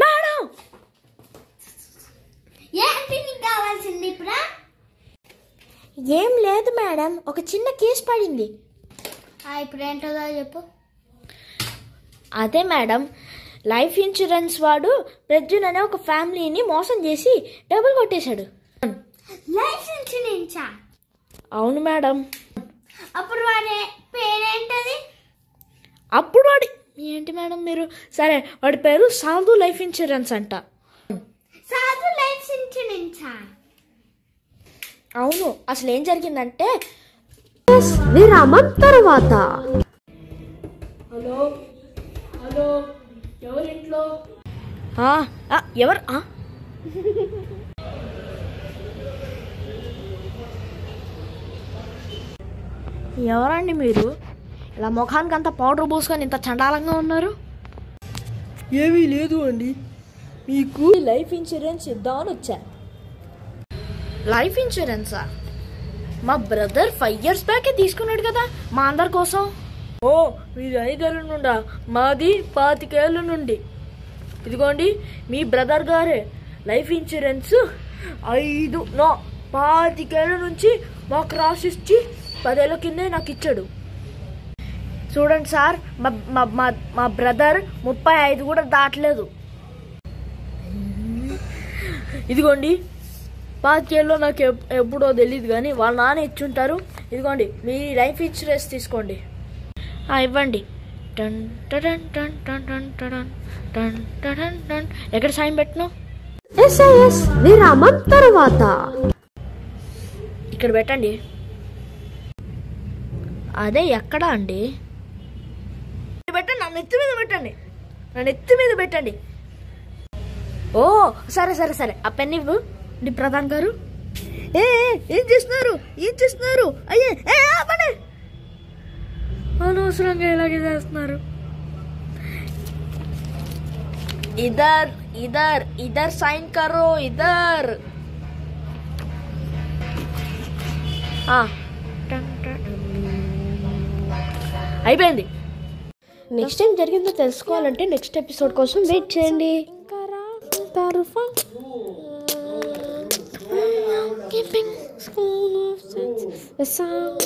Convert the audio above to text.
Madam ఏంటి నీకు కావాల్సింది ఇప్పుడు? ఏం లేదు మేడం, ఒక చిన్న కేసు పడింది. ఇప్పుడు ఏంటో చెప్పు. అదే మేడం, లైఫ్ ఇన్సూరెన్స్ వాడు ప్రజ్ఞన్ అనే ఒక ఫ్యామిలీని మోసం చేసి డబ్బులు కొట్టేశాడు. లైఫ్ ఇన్సూరెన్సా? అవును మేడం. అప్పుడు వాడి పేరేంటది? అప్పుడు వాడి ఏంటి మేడం మీరు? సరే, వాడి పేరు సాధు లైఫ్ ఇన్సూరెన్స్ అంట. సాధు లైఫ్ ఇన్సూరెన్సా? అవును. అసలు ఏం జరిగిందంటే విరామం తర్వాత. హలో హలో, ఎవరు ఇంట్లో? ఎవరు? ఎవరండి మీరు? ఇలా ముఖానికి అంతా పౌడర్ పూసుకొని ఇంత చండాలంగా ఉన్నారు. ఏమీ లేదు అండి, మీకు లైఫ్ ఇన్సూరెన్స్ ఇద్దామని వచ్చా. లైఫ్ ఇన్సూరెన్సా? మా బ్రదర్ 5 years బ్యాకే తీసుకున్నాడు కదా మా అందరి కోసం. ఓ, మీది 5 ఏళ్ళ నుండా? మాది 25 ఏళ్ళ నుండి. ఇదిగోండి, మీ బ్రదర్ గారే లైఫ్ ఇన్సూరెన్స్ 25 ఏళ్ళ నుంచి మాకు రాసిచ్చి 10 ఏళ్ళ కిందే నాకు ఇచ్చాడు. చూడండి సార్, మా బ్రదర్ 35 కూడా దాటలేదు. ఇదిగోండి, 25 ఏళ్ళలో నాకు ఎప్పుడో తెలియదు కానీ వాళ్ళ నాన్న ఇచ్చుంటారు. ఇదిగోండి, మీ లైఫ్ ఇన్సూరెన్స్ తీసుకోండి. ఇవ్వండి. ఎక్కడ సైన్ పెట్టను? ఎస్ఐఎస్ విరామం తర్వాత. ఇక్కడ పెట్టండి. అదే ఎక్కడ అండి? పెట్టండి, నా నెత్తి మీద పెట్టండి, నా నెత్తి మీద పెట్టండి. ఓ సరే సరే సరే, ఆ పెన్ ఇవ్వు నీ ప్రధాన్ గారు. ఏం చేస్తున్నారు? అయ్యే ఆపండి, అనవసరంగా ఇలాగే చేస్తున్నారు. ఇదర్ సైన్ కరో, ఇదర్. అయిపోయింది. నెక్స్ట్ టైం జరిగిందో తెలుసుకోవాలంటే నెక్స్ట్ ఎపిసోడ్ కోసం వెయిట్ చేయండి. Keeping school of sense, the sound